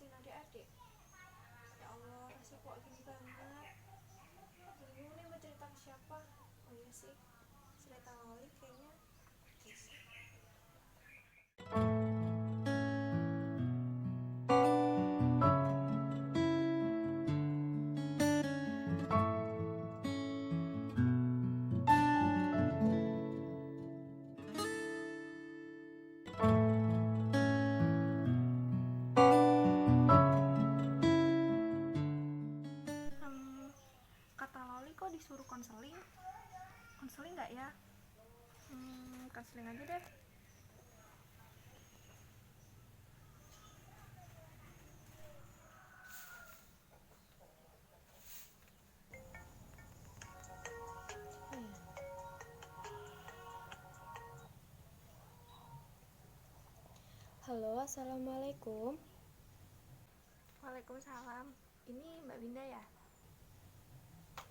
ngurusin adik-adik. Ya Allah, rasanya kok gini banget. Bingung nih mau cerita ke siapa. Oh iya sih, cerita Loli kayaknya bisa. Kata Loli kok disuruh konseling? Konseling nggak ya? Konseling aja deh. Halo, assalamualaikum. Waalaikumsalam. Ini Mbak Winda ya?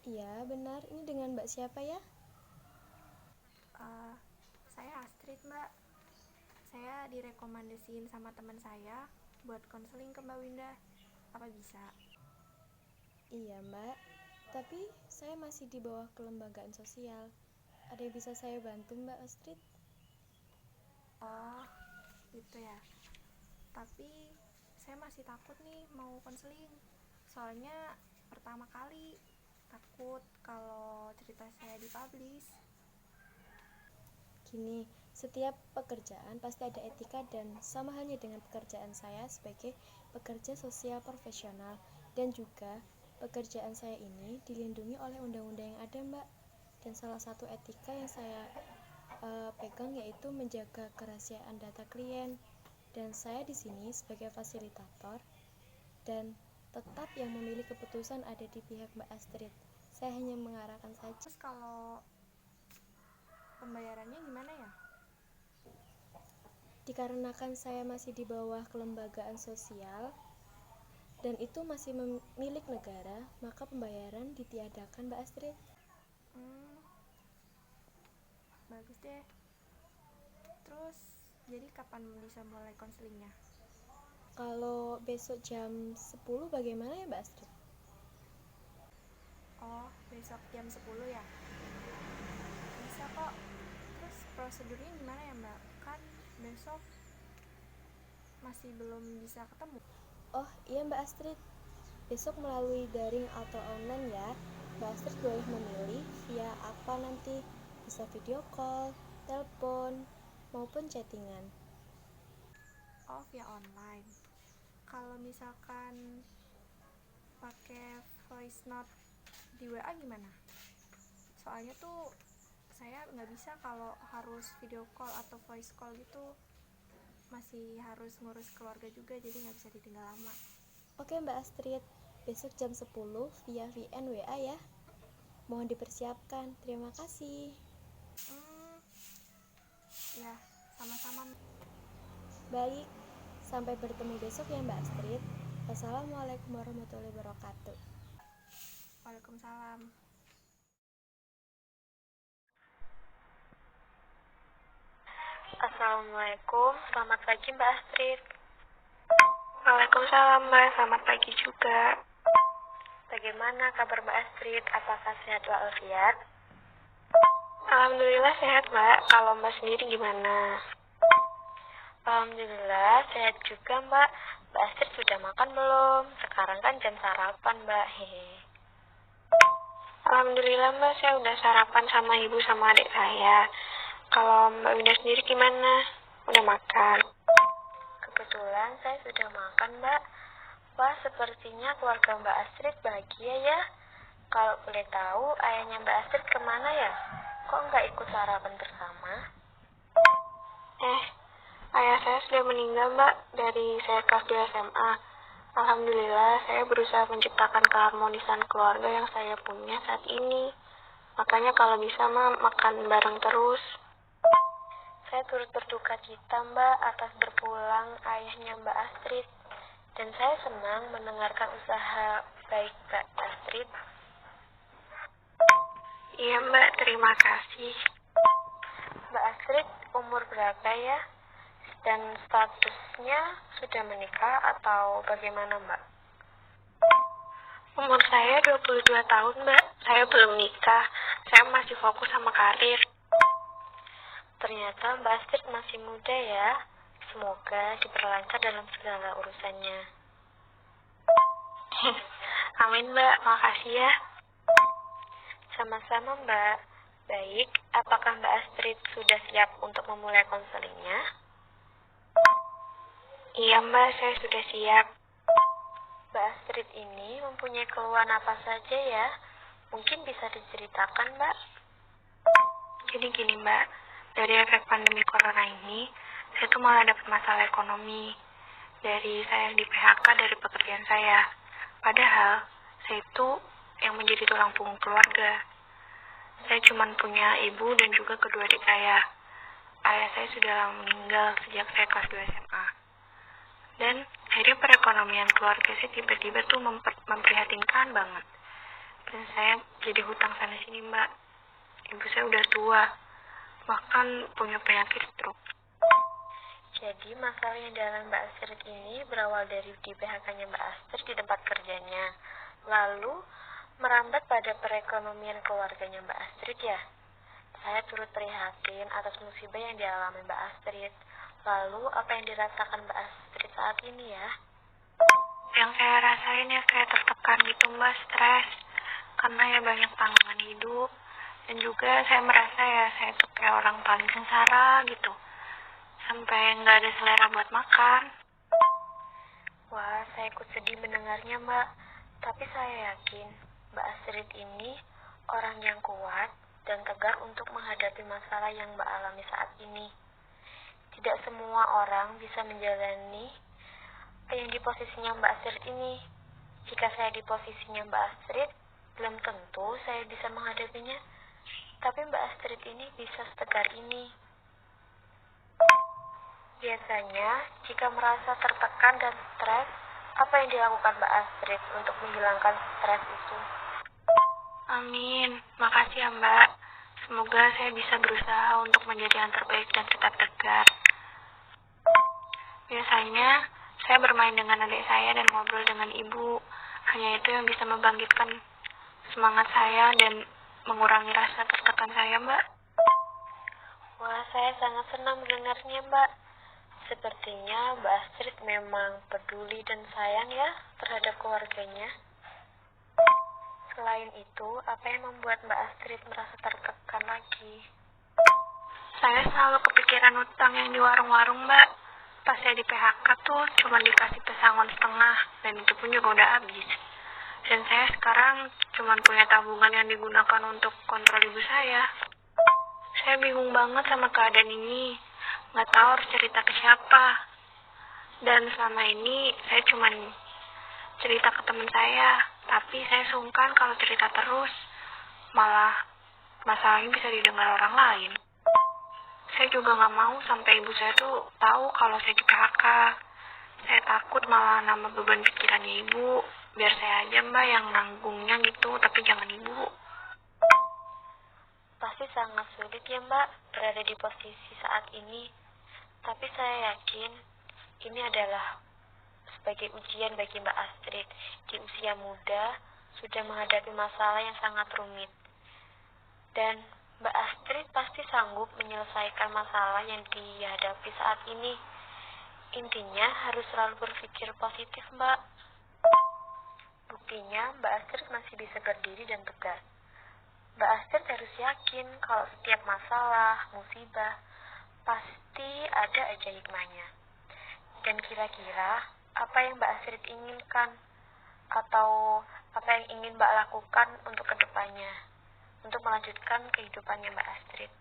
Iya, benar. Ini dengan Mbak siapa ya? Saya Astrid, Mbak. Saya direkomendasiin sama teman saya buat konseling ke Mbak Winda. Apa bisa? Iya, Mbak. Tapi saya masih di bawah kelembagaan sosial. Ada yang bisa saya bantu, Mbak Astrid? Oh, gitu ya. Tapi saya masih takut nih mau konseling. Soalnya pertama kali takut kalau cerita saya dipublish. Gini, setiap pekerjaan pasti ada etika dan sama halnya dengan pekerjaan saya sebagai pekerja sosial profesional. Dan juga pekerjaan saya ini dilindungi oleh undang-undang yang ada, Mbak. Dan salah satu etika yang saya pegang yaitu menjaga kerahasiaan data klien. Dan saya di sini sebagai fasilitator dan tetap yang memilih keputusan ada di pihak Mbak Astrid. Saya hanya mengarahkan saja. Terus kalau pembayarannya gimana ya? Dikarenakan saya masih di bawah kelembagaan sosial dan itu masih milik negara, maka pembayaran ditiadakan, Mbak Astrid. Bagus deh. Terus jadi kapan bisa mulai konselingnya? Kalau besok jam 10 bagaimana ya, Mbak Astrid? Oh, besok jam 10 ya? Bisa kok. Terus prosedurnya gimana ya, Mbak? Kan besok masih belum bisa ketemu. Oh iya, Mbak Astrid, besok melalui daring atau online ya. Mbak Astrid boleh memilih via apa nanti, bisa video call, telepon, maupun chattingan. Oh, via online. Kalau misalkan pakai voice note di WA gimana? Soalnya tuh saya nggak bisa kalau harus video call atau voice call gitu, masih harus ngurus keluarga juga, jadi nggak bisa ditinggal lama. Oke Mbak Astrid, besok jam 10 via VN WA ya. Mohon dipersiapkan, terima kasih. Ya, sama-sama. Baik, sampai bertemu besok ya Mbak Astrid. Wassalamualaikum warahmatullahi wabarakatuh. Waalaikumsalam. Assalamualaikum, selamat pagi Mbak Astrid. Waalaikumsalam Mbak, selamat pagi juga. Bagaimana kabar Mbak Astrid? Apakah sehat walafiat? Alhamdulillah sehat Mbak, kalau Mbak sendiri gimana? Alhamdulillah sehat juga Mbak. Mbak Astrid sudah makan belum? Sekarang kan jam sarapan Mbak. Hehe. Alhamdulillah Mbak, saya udah sarapan sama ibu sama adik saya. Kalau Mbak Winda sendiri gimana? Udah makan? Kebetulan saya sudah makan Mbak. Wah, sepertinya keluarga Mbak Astrid bahagia ya. Kalau boleh tahu, ayahnya Mbak Astrid kemana ya? Kok nggak ikut sarapan bersama? Ayah saya sudah meninggal Mbak, dari saya kelas 2 SMA. Alhamdulillah, saya berusaha menciptakan keharmonisan keluarga yang saya punya saat ini. Makanya kalau bisa Mbak, makan bareng terus. Saya turut berduka cita Mbak atas berpulang ayahnya Mbak Astrid. Dan saya senang mendengarkan usaha baik Mbak Astrid. Iya Mbak, terima kasih. Mbak Astrid umur berapa ya? Dan statusnya sudah menikah atau bagaimana, Mbak? Umur saya 22 tahun, Mbak. Saya belum nikah. Saya masih fokus sama karir. Ternyata Mbak Astrid masih muda ya. Semoga diperlancar dalam segala urusannya. Amin, Mbak. Makasih ya. Sama-sama, Mbak. Baik, apakah Mbak Astrid sudah siap untuk memulai konselingnya? Iya, Mbak. Saya sudah siap. Mbak Astrid ini mempunyai keluhan apa saja ya? Mungkin bisa diceritakan, Mbak? Jadi gini, Mbak. Dari efek pandemi corona ini, saya tuh malah dapat masalah ekonomi. Dari saya di PHK dari pekerjaan saya. Padahal, saya itu yang menjadi tulang punggung keluarga. Saya cuma punya ibu dan juga kedua adik saya. Ayah saya sudah lama meninggal sejak saya kelas 2 SMA. Dan akhirnya perekonomian keluarga saya tiba-tiba tuh memprihatinkan banget. Dan saya jadi hutang sana sini, Mbak. Ibu saya udah tua, bahkan punya penyakit stroke. Jadi masalah yang dalam Mbak Astrid ini berawal dari di PHK-nya Mbak Astrid di tempat kerjanya. Lalu merambat pada perekonomian keluarganya Mbak Astrid ya. Saya turut prihatin atas musibah yang dialami Mbak Astrid. Lalu apa yang dirasakan Mbak Astrid saat ini ya? Yang saya rasain ya kayak tertekan gitu, Mbak, stres. Karena ya banyak tanggungan hidup. Dan juga saya merasa ya saya tuh kayak orang paling sengsara gitu. Sampai nggak ada selera buat makan. Wah, saya ikut sedih mendengarnya Mbak. Tapi saya yakin Mbak Astrid ini orang yang kuat dan tegar untuk menghadapi masalah yang Mbak alami saat ini. Tidak semua orang bisa menjalani yang di posisinya Mbak Astrid ini. Jika saya di posisinya Mbak Astrid, belum tentu saya bisa menghadapinya. Tapi Mbak Astrid ini bisa setegar ini. Biasanya, jika merasa tertekan dan stres, apa yang dilakukan Mbak Astrid untuk menghilangkan stres itu? Amin. Makasih ya, Mbak. Semoga saya bisa berusaha untuk menjadi yang terbaik dan tetap tegar. Biasanya, saya bermain dengan adik saya dan ngobrol dengan ibu. Hanya itu yang bisa membangkitkan semangat saya dan mengurangi rasa tertekan saya, Mbak. Wah, saya sangat senang mendengarnya, Mbak. Sepertinya Mbak Astrid memang peduli dan sayang ya terhadap keluarganya. Selain itu, apa yang membuat Mbak Astrid merasa tertekan lagi? Saya selalu kepikiran utang yang di warung-warung, Mbak. Pas saya di PHK tuh cuma dikasih pesangon setengah, dan itu pun juga udah habis. Dan saya sekarang cuma punya tabungan yang digunakan untuk kontrol ibu saya. Saya bingung banget sama keadaan ini. Nggak tahu harus cerita ke siapa. Dan selama ini saya cuma cerita ke teman saya. Tapi saya sungkan kalau cerita terus. Malah masalahnya bisa didengar orang lain. Saya juga nggak mau sampai ibu saya tuh tahu kalau saya di PHK. Saya takut malah nambah beban pikirannya ibu. Biar saya aja, Mbak, yang nanggungnya gitu, tapi jangan ibu. Pasti sangat sulit ya Mbak berada di posisi saat ini. Tapi saya yakin ini adalah sebagai ujian bagi Mbak Astrid. Di usia muda sudah menghadapi masalah yang sangat rumit. Dan Mbak Astrid pasti sanggup menyelesaikan masalah yang dihadapi saat ini. Intinya harus selalu berpikir positif, Mbak. Buktinya Mbak Astrid masih bisa berdiri dan tegar. Mbak Astrid harus yakin kalau setiap masalah, musibah, pasti ada aja hikmahnya. Dan kira-kira apa yang Mbak Astrid inginkan? Atau apa yang ingin Mbak lakukan untuk kedepannya? Untuk melanjutkan kehidupannya Mbak Astrid.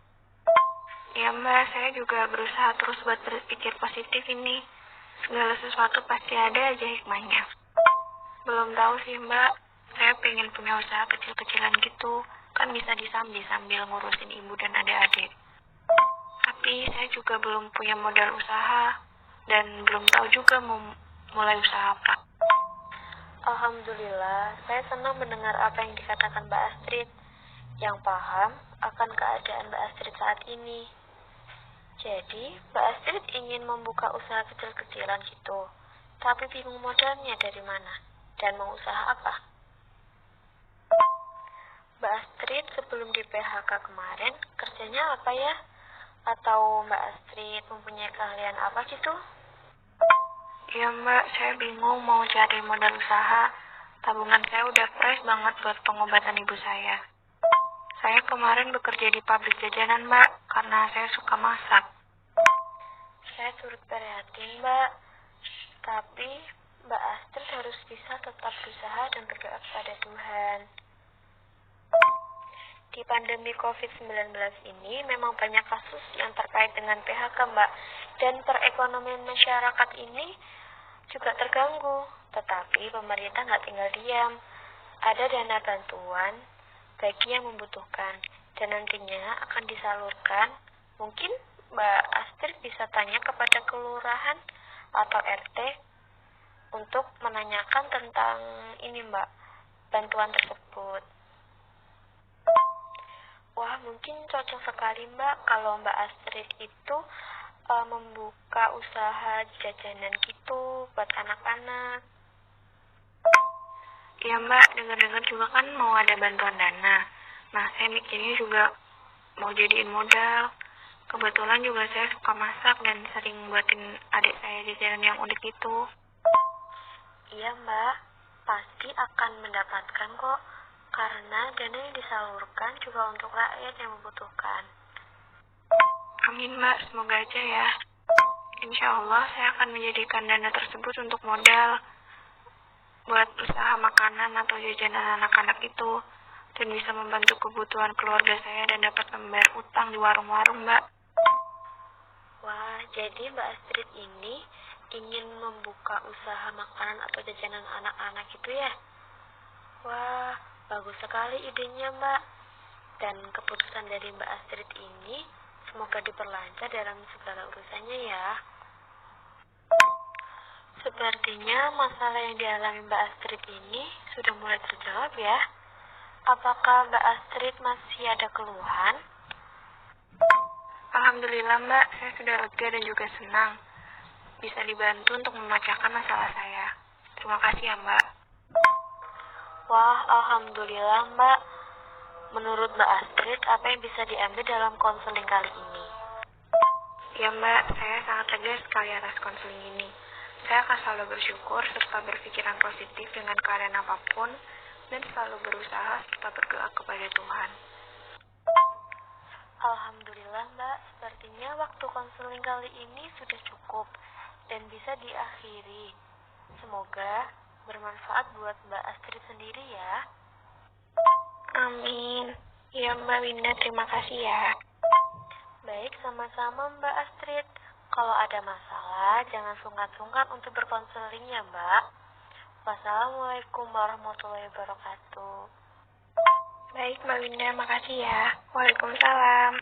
Ya, Mbak, saya juga berusaha terus buat berpikir positif ini. Segala sesuatu pasti ada aja hikmahnya. Belum tahu sih, Mbak. Saya pengen punya usaha kecil-kecilan gitu. Kan bisa disambi sambil ngurusin ibu dan adik-adik. Tapi saya juga belum punya modal usaha. Dan belum tahu juga mau mulai usaha apa. Alhamdulillah, saya senang mendengar apa yang dikatakan Mbak Astrid. Yang paham akan keadaan Mbak Astrid saat ini. Jadi, Mbak Astrid ingin membuka usaha kecil-kecilan gitu, tapi bingung modalnya dari mana dan mau usaha apa. Mbak Astrid sebelum di PHK kemarin, kerjanya apa ya? Atau Mbak Astrid mempunyai keahlian apa gitu? Iya Mbak, saya bingung mau cari modal usaha. Tabungan saya udah fresh banget buat pengobatan ibu saya. Saya kemarin bekerja di pabrik jajanan Mbak, karena saya suka masak. Saya turut prihatin, Mbak. Tapi Mbak Astrid harus bisa tetap berusaha dan berdoa kepada Tuhan. Di pandemi COVID-19 ini memang banyak kasus yang terkait dengan PHK, Mbak. Dan perekonomian masyarakat ini juga terganggu. Tetapi pemerintah nggak tinggal diam. Ada dana bantuan bagi yang membutuhkan. Dan nantinya akan disalurkan. Mungkin Mbak Astrid bisa tanya kepada kelurahan atau RT untuk menanyakan tentang ini, Mbak, bantuan tersebut. Wah, mungkin cocok sekali, Mbak, kalau Mbak Astrid itu membuka usaha jajanan gitu buat anak-anak. Iya Mbak, dengar-dengar juga kan mau ada bantuan dana. Nah, saya mikirnya juga mau jadiin modal. Kebetulan juga saya suka masak dan sering buatin adik saya jajanan yang unik itu. Iya, Mbak, pasti akan mendapatkan kok, karena dana yang disalurkan juga untuk rakyat yang membutuhkan. Amin Mbak, semoga aja ya. Insya Allah saya akan menjadikan dana tersebut untuk modal buat usaha makanan atau jajanan anak-anak itu, dan bisa membantu kebutuhan keluarga saya dan dapat membayar utang di warung-warung Mbak. Wah, jadi Mbak Astrid ini ingin membuka usaha makanan atau jajanan anak-anak itu ya? Wah, bagus sekali idenya, Mbak. Dan keputusan dari Mbak Astrid ini semoga diperlancar dalam segala urusannya ya. Sepertinya masalah yang dialami Mbak Astrid ini sudah mulai terjawab ya. Apakah Mbak Astrid masih ada keluhan? Alhamdulillah Mbak, saya sudah lega dan juga senang bisa dibantu untuk memecahkan masalah saya. Terima kasih ya Mbak. Wah, Alhamdulillah Mbak. Menurut Mbak Astrid, apa yang bisa diambil dalam konseling kali ini? Ya Mbak, saya sangat lega sekali atas konseling ini. Saya akan selalu bersyukur serta berpikiran positif dengan keadaan apapun dan selalu berusaha serta berdoa kepada Tuhan. Alhamdulillah Mbak, sepertinya waktu konseling kali ini sudah cukup dan bisa diakhiri. Semoga bermanfaat buat Mbak Astrid sendiri ya. Amin. Ya Mbak Winda, terima kasih ya. Baik, sama-sama Mbak Astrid. Kalau ada masalah, jangan sungkan-sungkan untuk berkonseling ya Mbak. Wassalamualaikum warahmatullahi wabarakatuh. Baik Mbak Winda, makasih ya. Waalaikumsalam.